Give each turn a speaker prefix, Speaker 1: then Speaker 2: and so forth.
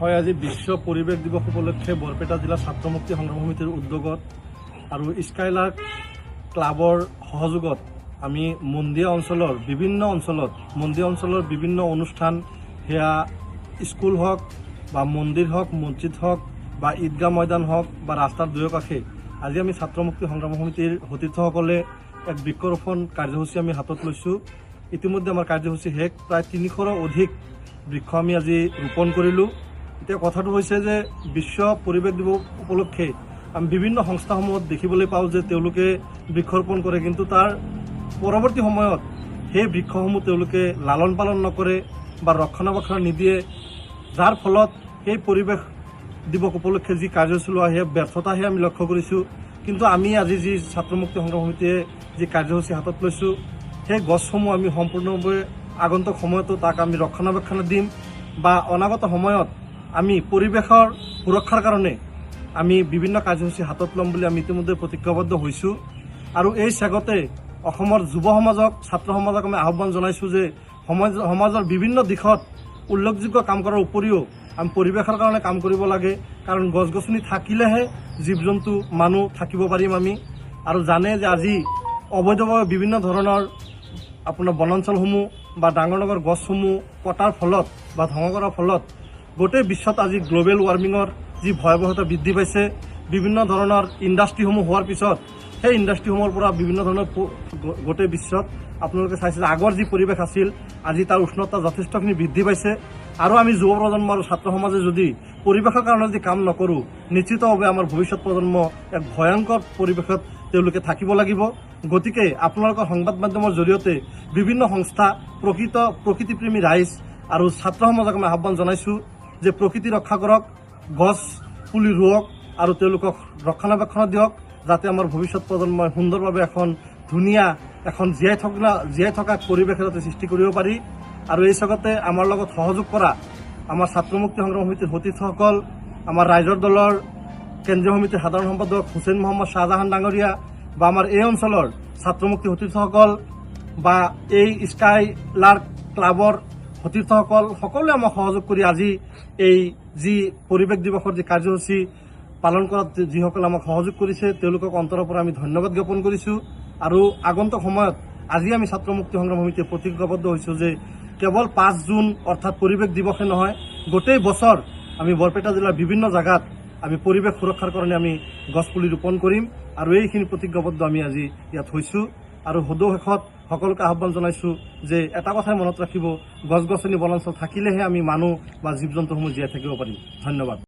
Speaker 1: হয় আজি বিশ্ব পৰিৱেশ দিৱস উপলক্ষে বৰপেটা জিলা ছাত্ৰ মুক্তি সংগ্ৰাম সমিতিৰ উদ্যোগত আৰু স্কাইলাৰ্ক ক্লাবৰ সহযোগত আমি মন্দিয়া অঞ্চলৰ বিভিন্ন অনুষ্ঠান সেয়া স্কুল হওক বা মন্দিৰ হওক মছজিদ হওক বা ঈদগাহ ময়দান হওক বা ৰাস্তাৰ দুয়োকাষে আজি আমি ছাত্ৰ মুক্তি সংগ্ৰাম সমিতিৰ সতীৰ্থসকলে এক বৃক্ষৰোপণ কাৰ্যসূচী আমি হাতত লৈছোঁ। ইতিমধ্যে আমাৰ কাৰ্যসূচী শেষ, প্ৰায় ৩০০ৰো অধিক বৃক্ষ আমি আজি ৰোপণ কৰিলোঁ। এতিয়া কথাটো হৈছে যে বিশ্ব পৰিৱেশ দিৱস উপলক্ষে আমি বিভিন্ন সংস্থাসমূহত দেখিবলৈ পাওঁ যে তেওঁলোকে বৃক্ষৰোপণ কৰে, কিন্তু তাৰ পৰৱৰ্তী সময়ত সেই বৃক্ষসমূহ তেওঁলোকে লালন পালন নকৰে বা ৰক্ষণাবেক্ষণ নিদিয়ে, যাৰ ফলত সেই পৰিৱেশ দিৱস উপলক্ষে যি কাৰ্যসূচী লোৱা সেই ব্যৰ্থতাহে আমি লক্ষ্য কৰিছোঁ। কিন্তু আমি আজি যি ছাত্ৰ মুক্তি সংগ্ৰাম সমিতিয়ে যি কাৰ্যসূচী হাতত লৈছোঁ সেই গছসমূহ আমি সম্পূৰ্ণভাৱে আগন্তুক সময়তো তাক আমি ৰক্ষণাবেক্ষণ দিম বা অনাগত সময়ত আমি পৰিৱেশৰ সুৰক্ষাৰ কাৰণে আমি বিভিন্ন কাৰ্যসূচী হাতত ল'ম বুলি আমি ইতিমধ্যে প্ৰতিজ্ঞাবদ্ধ হৈছোঁ। আৰু এই চেগতে অসমৰ যুৱ সমাজক ছাত্ৰ সমাজক আমি আহ্বান জনাইছোঁ যে সমাজৰ বিভিন্ন দিশত উল্লেখযোগ্য কাম কৰাৰ উপৰিও আমি পৰিৱেশৰ কাৰণে কাম কৰিব লাগে, কাৰণ গছ গছনি থাকিলেহে জীৱ জন্তু মানুহ থাকিব পাৰিম আমি। আৰু জানে যে আজি অবৈধভাৱে বিভিন্ন ধৰণৰ আপোনাৰ বনাঞ্চলসমূহ বা ডাঙৰ ডাঙৰ গছসমূহ কটাৰ ফলত বা ধ্বংস কৰাৰ ফলত গোটেই বিশ্বত আজি গ্ল'বেল ৱাৰ্মিঙৰ যি ভয়াৱহতা বৃদ্ধি পাইছে। বিভিন্ন ধৰণৰ ইণ্ডাষ্ট্ৰিসমূহ হোৱাৰ পিছত সেই ইণ্ডাষ্ট্ৰিসমূহৰ পৰা বিভিন্ন ধৰণৰ গোটেই বিশ্বত আপোনালোকে চাইছে যে আগৰ যি পৰিৱেশ আছিল আজি তাৰ উষ্ণতা যথেষ্টখিনি বৃদ্ধি পাইছে। আৰু আমি যুৱ প্ৰজন্ম আৰু ছাত্ৰ সমাজে যদি পৰিৱেশৰ কাৰণে যদি কাম নকৰোঁ নিশ্চিতভাৱে আমাৰ ভৱিষ্যত প্ৰজন্ম এক ভয়ংকৰ পৰিৱেশত তেওঁলোকে থাকিব লাগিব। গতিকে আপোনালোকৰ সংবাদ মাধ্যমৰ জৰিয়তে বিভিন্ন সংস্থা প্ৰকৃতিপ্ৰেমী ৰাইজ আৰু ছাত্ৰ সমাজক আমি আহ্বান জনাইছোঁ যে প্ৰকৃতি ৰক্ষা কৰক, গছ পুলি ৰুৱক আৰু তেওঁলোকক ৰক্ষণাবেক্ষণ দিয়ক, যাতে আমাৰ ভৱিষ্যত প্ৰজন্মই সুন্দৰভাৱে এখন জীয়াই থকা পৰিৱেশ যাতে সৃষ্টি কৰিব পাৰি। আৰু এই জগতে আমাৰ লগত সহযোগ কৰা আমাৰ ছাত্ৰ মুক্তি সংগ্ৰাম সমিতিৰ সতীৰ্থসকল, আমাৰ ৰাইজৰ দলৰ কেন্দ্ৰীয় সমিতিৰ সাধাৰণ সম্পাদক হুছেইন মহম্মদ শ্বাহজাহান ডাঙৰীয়া বা আমাৰ এই অঞ্চলৰ ছাত্ৰ মুক্তি সতীৰ্থসকল বা এই স্কাইলাৰ্ক ক্লাবৰ সতীৰ্থসকল সকলোৱে আমাক সহযোগ কৰি আজি এই যি পৰিৱেশ দিৱসৰ যি কাৰ্যসূচী পালন কৰাত যিসকলে আমাক সহযোগ কৰিছে তেওঁলোকক অন্তৰৰ পৰা আমি ধন্যবাদ জ্ঞাপন কৰিছোঁ। আৰু আগন্তুক সময়ত আজি আমি ছাত্ৰ মুক্তি সংগ্ৰাম সমিতিয়ে প্ৰতিজ্ঞাবদ্ধ হৈছোঁ যে কেৱল 5 জুন অৰ্থাৎ পৰিৱেশ দিৱসে নহয়, গোটেই বছৰ আমি বৰপেটা জিলাৰ বিভিন্ন জাগাত আমি পৰিৱেশ সুৰক্ষাৰ কাৰণে আমি গছপুলি ৰোপণ কৰিম। আৰু এইখিনি প্ৰতিজ্ঞাবদ্ধ আমি আজি ইয়াত হৈছোঁ। আৰু সদৌ শেষত সকলোকে আহ্বান জনাইছোঁ যে এটা কথাই মনত ৰাখিব, গছ গছনি বনাঞ্চল থাকিলেহে আমি মানুহ বা জীৱ জন্তুসমূহ জীয়াই থাকিব পাৰিম। ধন্যবাদ।